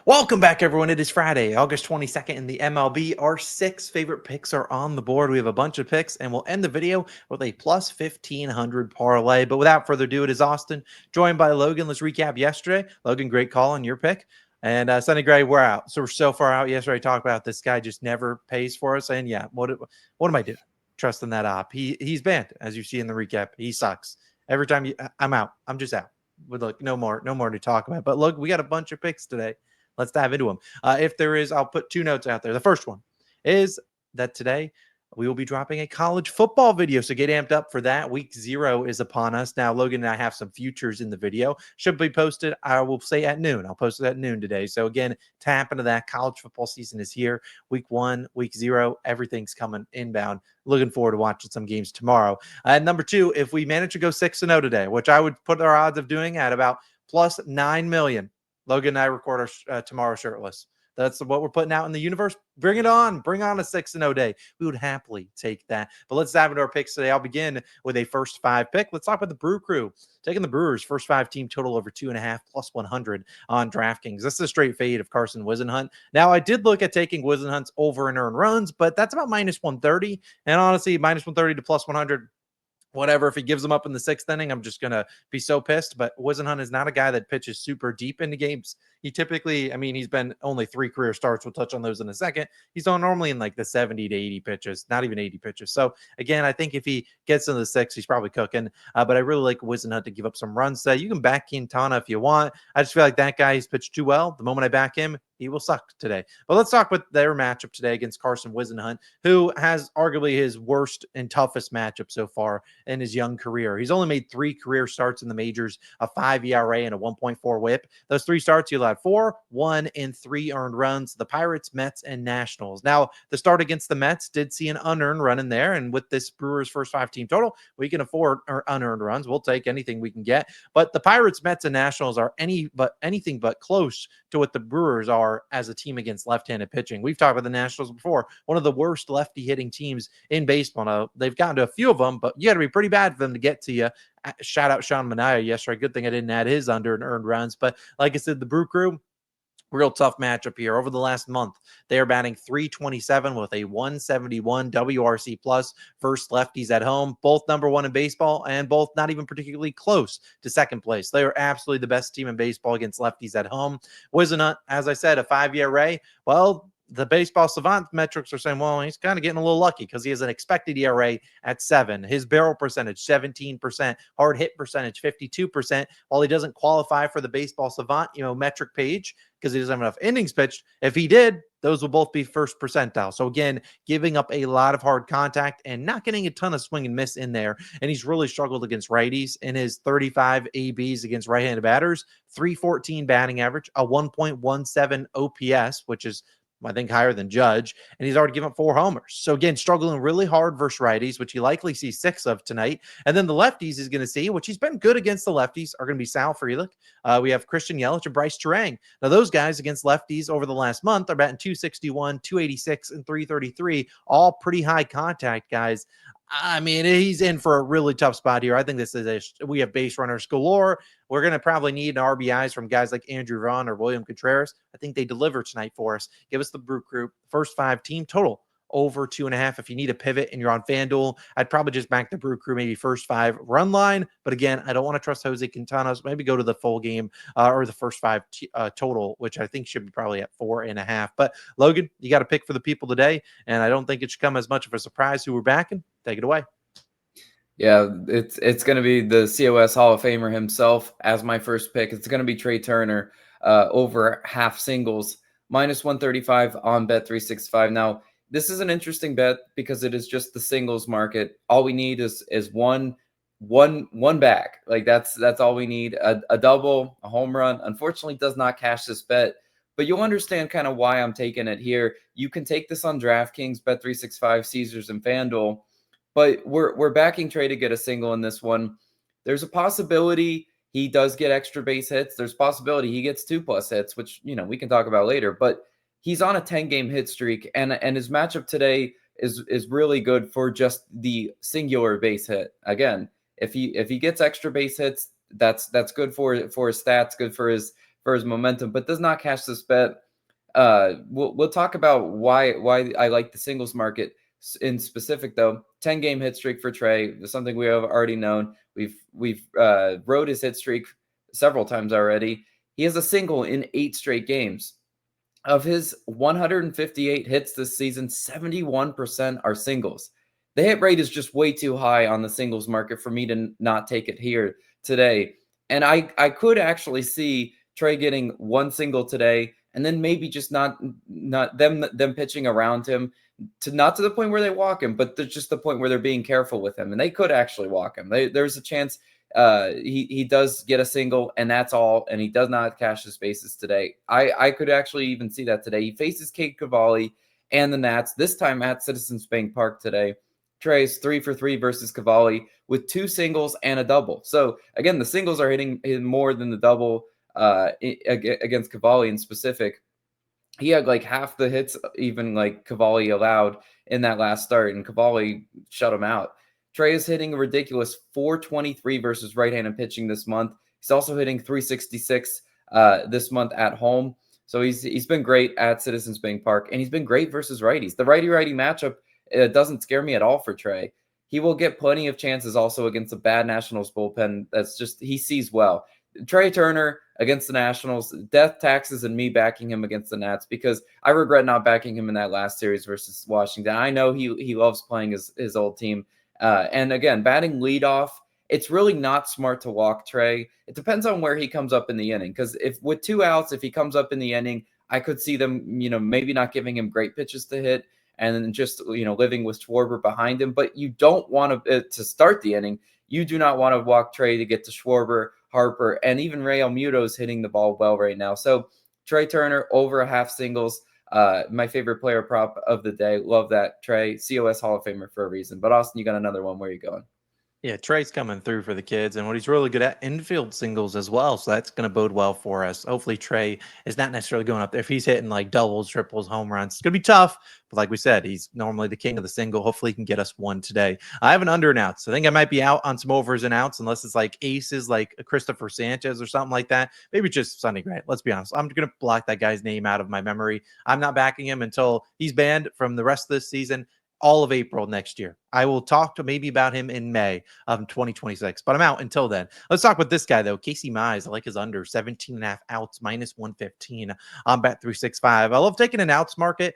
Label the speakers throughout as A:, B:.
A: Welcome back, everyone. It is Friday, August 22nd in the MLB. Our 6 favorite picks are on the board. We have a bunch of picks, and we'll end the video with a plus 1,500 parlay. But without further ado, it is Austin, joined by Logan. Let's recap yesterday. Logan, great call on your pick. And Sonny Gray, we're out. So we're so far out yesterday. Talk about this guy just never pays for us. And yeah, what am I doing? Trusting that op. He's banned, as you see in the recap. He sucks. Every time I'm out. I'm just out. But look, no more to talk about. But look, we got a bunch of picks today. Let's dive into them. If there is, I'll put 2 notes out there. The first one is that today we will be dropping a college football video. So get amped up for that. Week 0 is upon us. Now, Logan and I have some futures in the video. Should be posted, I will say, at noon. I'll post it at noon today. So again, tap into that. College football season is here. Week 1, week 0, everything's coming inbound. Looking forward to watching some games tomorrow. And number 2, if we manage to go 6-0 today, which I would put our odds of doing at about plus 9 million. Logan and I record our tomorrow shirtless. That's what we're putting out in the universe. Bring it on. Bring on a 6-0 day. We would happily take that. But let's dive into our picks today. I'll begin with a first 5 pick. Let's talk about the Brew Crew. Taking the Brewers' first 5 team total over 2.5 plus 100 on DraftKings. This is a straight fade of Carson Whisenhunt. Now, I did look at taking Whisenhunt's over and earned runs, but that's about minus 130. And honestly, minus 130 to plus 100. Whatever, if he gives them up in the 6th inning, I'm just going to be so pissed. But Whisenhunt is not a guy that pitches super deep into games. He typically, he's been only 3 career starts. We'll touch on those in a second. He's on normally in like the 70 to 80 pitches, not even 80 pitches. So again, I think if he gets into the 6, he's probably cooking. But I really like Whisenhunt to give up some runs today. You can back Quintana if you want. I just feel like that guy, he's pitched too well. The moment I back him, he will suck today. But let's talk about their matchup today against Carson Whisenhunt, who has arguably his worst and toughest matchup so far in his young career. He's only made 3 career starts in the majors, a 5 ERA and a 1.4 whip. Those 3 starts, he allowed 4, 1, and 3 earned runs. The Pirates, Mets, and Nationals. Now, the start against the Mets did see an unearned run in there, and with this Brewers' first 5 team total, we can afford unearned runs. We'll take anything we can get. But the Pirates, Mets, and Nationals are anything but close to what the Brewers are as a team against left-handed pitching. We've talked about the Nationals before. One of the worst lefty hitting teams in baseball. Now, they've gotten to a few of them, but you got to be pretty bad for them to get to you. Shout out Sean Manaea yesterday. Good thing I didn't add his under and earned runs. But like I said, the Brew Crew, real tough matchup here. Over the last month, they are batting .327 with a 171 WRC plus versus lefties at home. Both number 1 in baseball and both not even particularly close to second place. They are absolutely the best team in baseball against lefties at home. Whisenhunt, as I said, a 5 ERA. Well, the baseball savant metrics are saying, well, he's kind of getting a little lucky because he has an expected ERA at 7. His barrel percentage, 17%. Hard hit percentage, 52%. While he doesn't qualify for the baseball savant, metric page because he doesn't have enough innings pitched. If he did, those will both be first percentile. So again, giving up a lot of hard contact and not getting a ton of swing and miss in there. And he's really struggled against righties in his 35 ABs against right-handed batters, 314 batting average, a 1.17 OPS, which is I think higher than Judge, and he's already given up 4 homers. So again, struggling really hard versus righties, which he likely sees 6 of tonight. And then the lefties he's going to see, which he's been good against the lefties, are going to be Sal Frelick. We have Christian Yelich and Bryce Terang. Now those guys against lefties over the last month are batting .261, .286, and .333, all pretty high contact guys. He's in for a really tough spot here. I think we have base runners galore. We're going to probably need RBIs from guys like Andrew Vaughn or William Contreras. I think they deliver tonight for us. Give us the Brew Crew first 5 team total over 2.5. If you need a pivot and you're on FanDuel, I'd probably just back the Brew Crew, maybe first 5 run line. But again, I don't want to trust Jose Quintana. So maybe go to the full game or the first 5 total, which I think should be probably at 4.5. But Logan, you got to pick for the people today. And I don't think it should come as much of a surprise who we're backing. Take it away.
B: Yeah, it's going to be the COS Hall of Famer himself as my first pick. It's going to be Trey Turner over half singles, minus 135 on Bet365. Now, this is an interesting bet because it is just the singles market. All we need is one back. Like that's all we need. A double, a home run. Unfortunately, does not cash this bet. But you'll understand kind of why I'm taking it here. You can take this on DraftKings, Bet365, Caesars, and FanDuel. But we're backing Trey to get a single in this one. There's a possibility he does get extra base hits. There's a possibility he gets 2+ hits, which we can talk about later. But he's on a 10-game hit streak, and his matchup today is really good for just the singular base hit. Again, if he gets extra base hits, that's good for his stats, good for his for his momentum, but does not cash this bet. We'll talk about why I like the singles market in specific though. 10-game hit streak for Trey is something we have already known. We've rode his hit streak several times already. He has a single in 8 straight games. Of his 158 hits this season, 71% are singles. The hit rate is just way too high on the singles market for me to not take it here today. And I could actually see Trey getting one single today, and then maybe just not them pitching around him, not to the point where they walk him, but just the point where they're being careful with him, and they could actually walk him. There's a chance he does get a single, and that's all, and he does not cash his bases today. I could actually even see that today. He faces Kate Cavalli and the Nats, this time at Citizens Bank Park today. Trey's 3 for 3 versus Cavalli with 2 singles and a double. So again, the singles are hitting more than the double against Cavalli in specific. He had like half the hits, even like Cavalli allowed in that last start, and Cavalli shut him out. Trey is hitting a ridiculous 423 versus right-handed pitching this month. He's also hitting 366 this month at home. So he's been great at Citizens Bank Park, and he's been great versus righties. The righty-righty matchup doesn't scare me at all for Trey. He will get plenty of chances also against a bad Nationals bullpen. That's just, he sees well. Trey Turner against the Nationals, death, taxes, and me backing him against the Nats, because I regret not backing him in that last series versus Washington. I know he loves playing his old team. And again, batting leadoff, it's really not smart to walk Trey. It depends on where he comes up in the inning, because if with 2 outs, if he comes up in the inning, I could see them, maybe not giving him great pitches to hit, and then just, living with Schwarber behind him. But you don't want to start the inning. You do not want to walk Trey to get to Schwarber, Harper, and even Ray Almuto's hitting the ball well right now. So Trey Turner over a half singles. My favorite player prop of the day. Love that, Trey. COS Hall of Famer for a reason. But Austin, you got another one. Where are you going?
A: Yeah, Trey's coming through for the kids, and what he's really good at, infield singles as well. So that's going to bode well for us. Hopefully, Trey is not necessarily going up there. If he's hitting like doubles, triples, home runs, it's going to be tough. But like we said, he's normally the king of the single. Hopefully, he can get us one today. I have an under and outs. I think I might be out on some overs and outs, unless it's like aces, like Christopher Sanchez or something like that. Maybe just Sonny Gray. Let's be honest. I'm going to block that guy's name out of my memory. I'm not backing him until he's banned from the rest of this season. All of April next year. I will talk to maybe about him in May of 2026, but I'm out until then. Let's talk with this guy, though. Casey Mize, I like his under 17.5 outs, -115 on Bet365. I love taking an outs market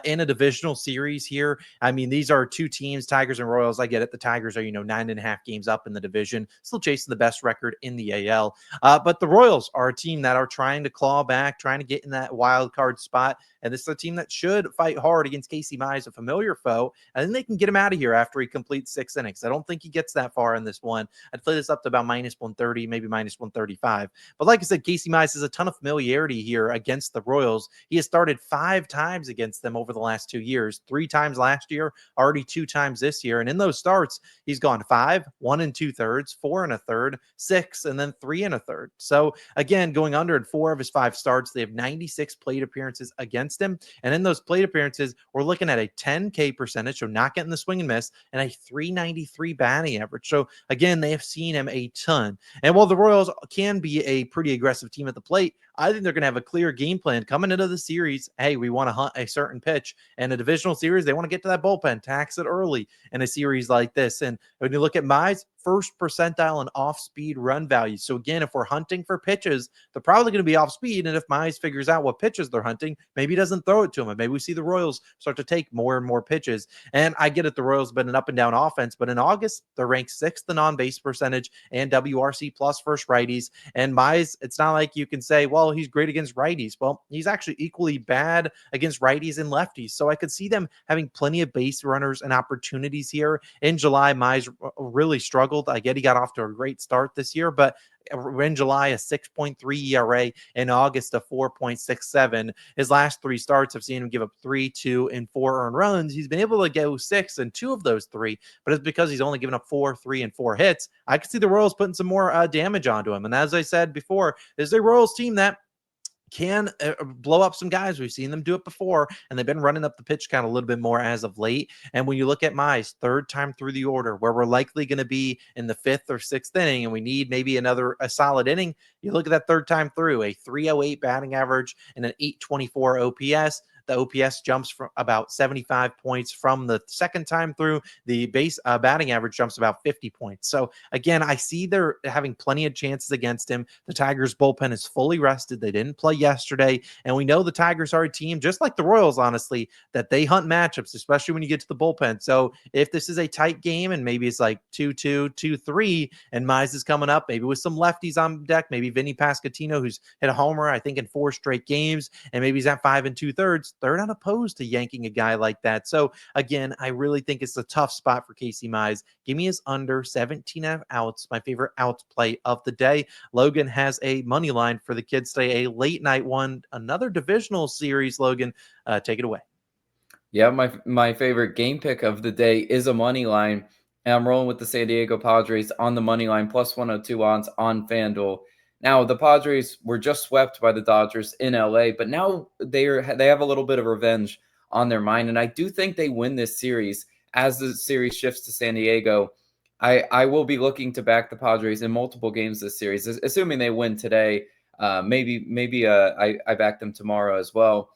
A: in a divisional series here. I mean, these are 2 teams, Tigers and Royals. I get it. The Tigers are, 9.5 games up in the division, still chasing the best record in the AL. But the Royals are a team that are trying to claw back, trying to get in that wild card spot. And this is a team that should fight hard against Casey Mize, a familiar foe. And then they can get him out of here after he completes 6 innings. I don't think he gets that far in this one. I'd play this up to about -130, maybe -135. But like I said, Casey Mize has a ton of familiarity here against the Royals. He has started 5 times against them over the last 2 years, 3 times last year, already 2 times this year. And in those starts, he's gone 5, 1 2/3, 4 1/3, 6, and then 3 1/3. So again, going under in 4 of his 5 starts, they have 96 plate appearances against him. And in those plate appearances, we're looking at a 10K percentage, so not getting the swing and miss, and a 393 batting average. So again, they have seen him a ton. And while the Royals can be a pretty aggressive team at the plate, I think they're going to have a clear game plan coming into the series. Hey, we want to hunt a certain pitch. And a divisional series, they want to get to that bullpen, tax it early in a series like this. And when you look at Mize, first percentile and off-speed run value. So again, if we're hunting for pitches, they're probably going to be off-speed. And if Mize figures out what pitches they're hunting, maybe he doesn't throw it to him. And maybe we see the Royals start to take more and more pitches. And I get it, the Royals have been an up-and-down offense, but in August, they're ranked 6th in on-base percentage and WRC plus versus righties. And Mize, it's not like you can say, well, he's great against righties. Well, he's actually equally bad against righties and lefties. So I could see them having plenty of base runners and opportunities here. In July, Mize really struggled. I get he got off to a great start this year, but in July, a 6.3 ERA, in August, a 4.67. His last 3 starts have seen him give up 3, 2, and 4 earned runs. He's been able to go 6 in 2 of those 3, but it's because he's only given up 4, 3, and 4 hits. I could see the Royals putting some more damage onto him. And as I said before, this is a Royals team that can blow up some guys. We've seen them do it before, and they've been running up the pitch count a little bit more as of late. And when you look at Mize, third time through the order, where we're likely going to be in the 5th or 6th inning, and we need maybe a solid inning, you look at that third time through, a 308 batting average and an 824 OPS. The OPS jumps from about 75 points from the second time through. The base batting average jumps about 50 points. So again, I see they're having plenty of chances against him. The Tigers bullpen is fully rested. They didn't play yesterday. And we know the Tigers are a team, just like the Royals, honestly, that they hunt matchups, especially when you get to the bullpen. So if this is a tight game and maybe it's like 2-2, 2-3, and Mize is coming up, maybe with some lefties on deck, maybe Vinny Pasquantino, who's hit a homer, I think, in 4 straight games, and maybe he's at 5 2/3, they're not opposed to yanking a guy like that. So again, I really think it's a tough spot for Casey Mize. Give me his under 17.5 outs, my favorite outs play of the day. Logan has a money line for the kids today, a late night one, another divisional series. Logan, take it away.
B: Yeah, my favorite game pick of the day is a money line, and I'm rolling with the San Diego Padres on the money line, plus 102 odds on FanDuel. Now, the Padres were just swept by the Dodgers in LA, but now they have a little bit of revenge on their mind, and I do think they win this series. As the series shifts to San Diego, I will be looking to back the Padres in multiple games this series, assuming they win today. Maybe I back them tomorrow as well.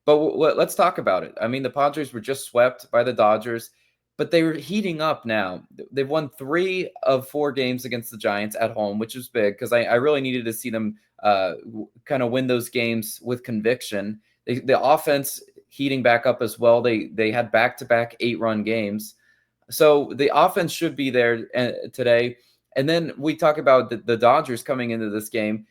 B: But let's talk about it. I mean, the Padres were just swept by the Dodgers, but they were heating up now. They've won 3 of 4 games against the Giants at home, which is big because I really needed to see them kind of win those games with conviction. The offense heating back up as well. They had back-to-back 8-run games. So the offense should be there today. And then we talk about the Dodgers coming into this game.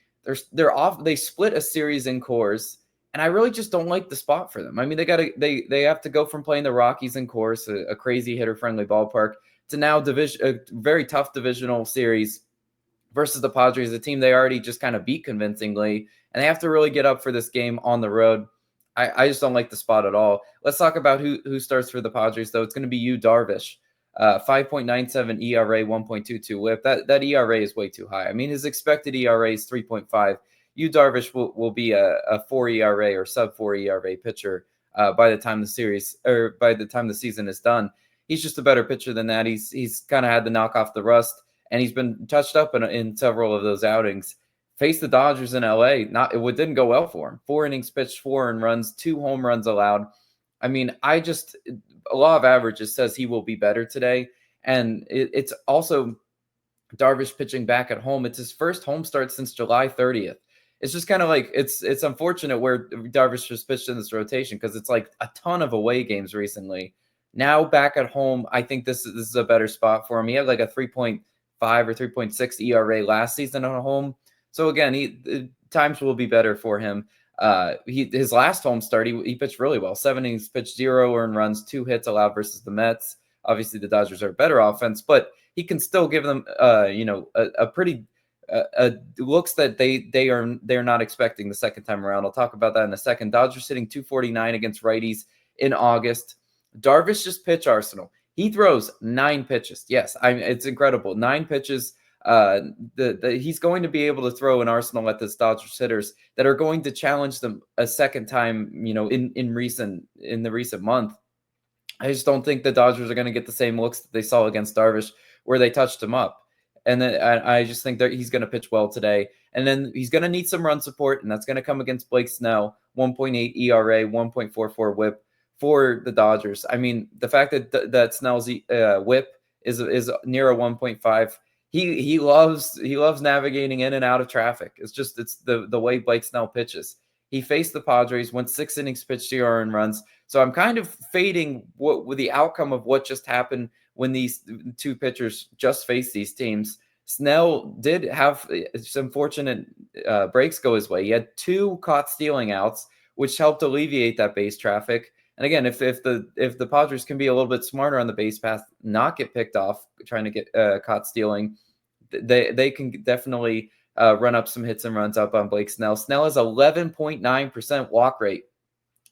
B: They're off. They split a series in Coors. And I really just don't like the spot for them. I mean, they have to go from playing the Rockies in Coors, a crazy hitter-friendly ballpark, to now a very tough divisional series versus the Padres, a team they already just kind of beat convincingly, and they have to really get up for this game on the road. I just don't like the spot at all. Let's talk about who starts for the Padres, though. It's going to be Yu Darvish, 5.97 ERA, 1.22 WHIP. That ERA is way too high. I mean, his expected ERA is 3.5. Yu Darvish will be a 4 ERA or sub-4 ERA pitcher by the time the season is done. He's just a better pitcher than that. He's kind of had to knock off the rust, and he's been touched up in several of those outings. Faced the Dodgers in LA, it didn't go well for him. 4 innings pitched, 4 earned runs, 2 home runs allowed. I mean, a law of averages says he will be better today, and it's also Darvish pitching back at home. It's his first home start since July 30th. It's just kind of like it's unfortunate where Darvish just pitched in this rotation because it's like a ton of away games recently. Now back at home, I think this is a better spot for him. He had like a 3.5 or 3.6 ERA last season at home. So again, times will be better for him. His last home start, he pitched really well. 7 innings pitched, 0 earned runs, 2 hits allowed versus the Mets. Obviously, the Dodgers are a better offense, but he can still give them a pretty looks that they're not expecting the second time around. I'll talk about that in a second. Dodgers hitting 249 against righties in August. Darvish's pitch arsenal. He throws 9 pitches. Yes, it's incredible. 9 pitches. He's going to be able to throw an arsenal at the Dodgers hitters that are going to challenge them a second time. In the recent month. I just don't think the Dodgers are going to get the same looks that they saw against Darvish, where they touched him up. And then I just think that he's going to pitch well today. And then he's going to need some run support, and that's going to come against Blake Snell, 1.8 ERA, 1.44 WHIP for the Dodgers. I mean, the fact that Snell's WHIP is near a 1.5, he loves navigating in and out of traffic. It's the way Blake Snell pitches. He faced the Padres, went 6 innings pitched, 0 earned runs. So I'm kind of fading with the outcome of what just happened when these 2 pitchers just faced these teams. Snell did have some fortunate breaks go his way. He had 2 caught stealing outs, which helped alleviate that base traffic. And again, if the Padres can be a little bit smarter on the base path, not get picked off trying to get caught stealing, they can definitely run up some hits and runs up on Blake Snell. Snell has 11.9% walk rate.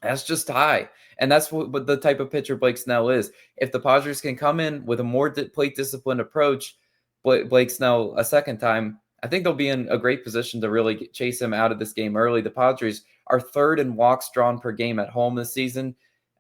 B: That's just high. And that's what the type of pitcher Blake Snell is. If the Padres can come in with a more plate disciplined approach, Blake Snell a second time, I think they'll be in a great position to really chase him out of this game early. The Padres are third in walks drawn per game at home this season.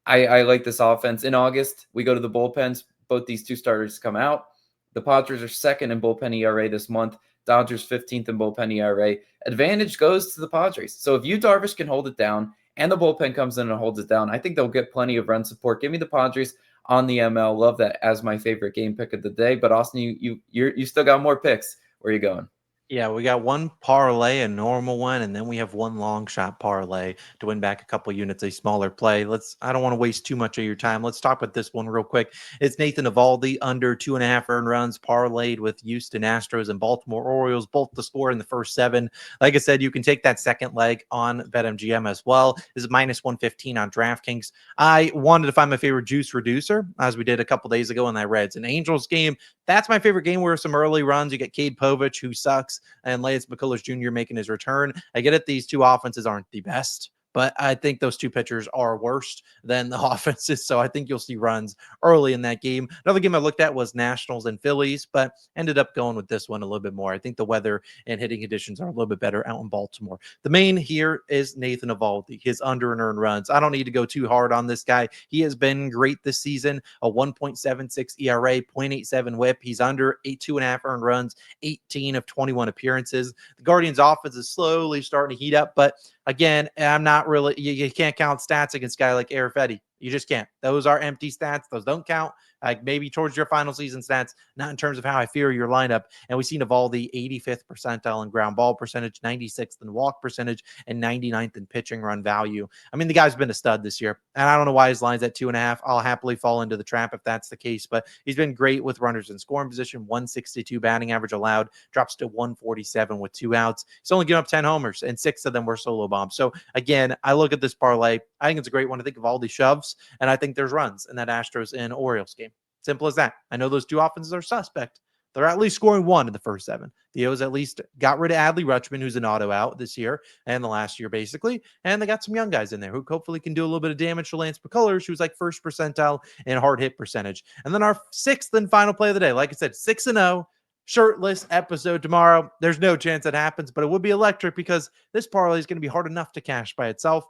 B: I like this offense. In August, we go to the bullpens. Both these two starters come out. The Padres are second in bullpen ERA this month. Dodgers 15th in bullpen ERA. Advantage goes to the Padres. So if Yu Darvish can hold it down and the bullpen comes in and holds it down, I think they'll get plenty of run support. Give me the Padres on the ML. Love that as my favorite game pick of the day. But Austin, you still got more picks. Where are you going?
A: Yeah, we got one parlay, a normal one, and then we have one long shot parlay to win back a couple units, a smaller play. I don't want to waste too much of your time. Let's talk about this one real quick. It's Nathan Eovaldi under 2.5 earned runs parlayed with Houston Astros and Baltimore Orioles, both to score in the first 7. Like I said, you can take that second leg on BetMGM as well. This is minus 115 on DraftKings. I wanted to find my favorite juice reducer, as we did a couple days ago in that Reds and Angels game. That's my favorite game where some early runs. You get Cade Povich, who sucks, and Lance McCullers Jr. making his return. I get it. These two offenses aren't the best, but I think those two pitchers are worse than the offenses. So I think you'll see runs early in that game. Another game I looked at was Nationals and Phillies, but ended up going with this one a little bit more. I think the weather and hitting conditions are a little bit better out in Baltimore. The main here is Nathan Eovaldi, his under and earned runs. I don't need to go too hard on this guy. He has been great this season, a 1.76 ERA, 0.87 whip. He's under 2.5 earned runs, 18 of 21 appearances. The Guardians offense is slowly starting to heat up, but again, I'm not really, you can't count stats against a guy like Arifetti. You just can't. Those are empty stats. Those don't count. Like maybe towards your final season stats, not in terms of how I fear your lineup. And we've seen Eovaldi 85th percentile in ground ball percentage, 96th in walk percentage, and 99th in pitching run value. I mean, the guy's been a stud this year, and I don't know why his line's at 2.5. I'll happily fall into the trap if that's the case, but he's been great with runners in scoring position. 162 batting average allowed, drops to 147 with 2 outs. He's only given up 10 homers, and 6 of them were solo bombs. So again, I look at this parlay. I think it's a great one. I think Eovaldi shoves, and I think there's runs in that Astros and Orioles game. Simple as that. I know those two offenses are suspect. They're at least scoring 1 in the first 7. The O's at least got rid of Adley Rutschman, who's an auto out this year and the last year, basically. And they got some young guys in there who hopefully can do a little bit of damage to Lance McCullers, who's like first percentile in hard hit percentage. And then our 6th and final play of the day, like I said, 6-0. Shirtless episode tomorrow. There's no chance that happens, but it would be electric because this parlay is going to be hard enough to cash by itself.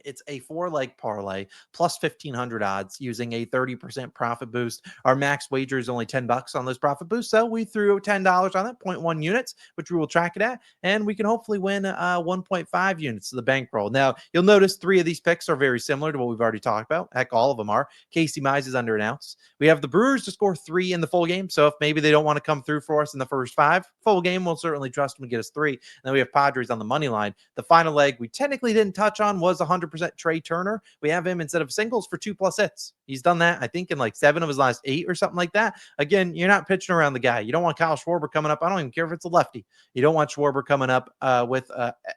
A: It's a 4-leg parlay plus 1,500 odds using a 30% profit boost. Our max wager is only $10 on those profit boosts. So we threw $10 on it, 0.1 units, which we will track it at. And we can hopefully win 1.5 units of the bankroll. Now, you'll notice 3 of these picks are very similar to what we've already talked about. Heck, all of them are. Casey Mize is under an ounce. We have the Brewers to score 3 in the full game. So if maybe they don't want to come through for us in the first 5, full game, we'll certainly trust them to get us 3. And then we have Padres on the money line. The final leg we technically didn't touch on was 100% Trey Turner. We have him instead of singles for 2+ hits. He's done that, I think, in like 7 of his last 8 or something like that. Again, you're not pitching around the guy. You don't want Kyle Schwarber coming up. I don't even care if it's a lefty. You don't want Schwarber coming up with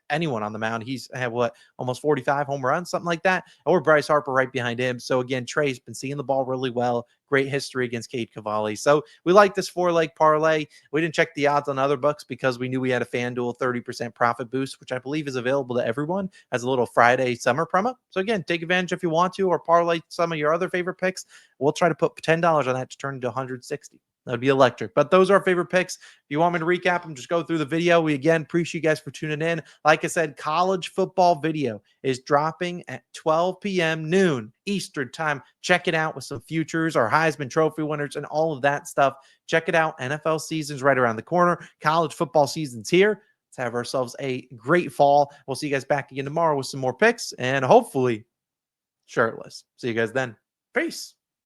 A: anyone on the mound. He's had almost 45 home runs, something like that. Or Bryce Harper right behind him. So again, Trey's been seeing the ball really well. Great history against Cade Cavalli. So we like this 4-leg parlay. We didn't check the odds on other books because we knew we had a FanDuel 30% profit boost, which I believe is available to everyone as a little Friday summer promo. So again, take advantage if you want to, or parlay some of your other favorite picks. We'll try to put $10 on that to turn into 160. That'd be electric. But those are our favorite picks. If you want me to recap them, just go through the video. We again appreciate you guys for tuning in. Like I said, college football video is dropping at 12 p.m. noon Eastern time. Check it out with some futures, our Heisman Trophy winners, and all of that stuff. Check it out. NFL season's right around the corner. College football season's here. Let's have ourselves a great fall. We'll see you guys back again tomorrow with some more picks and hopefully shirtless. See you guys then. Peace.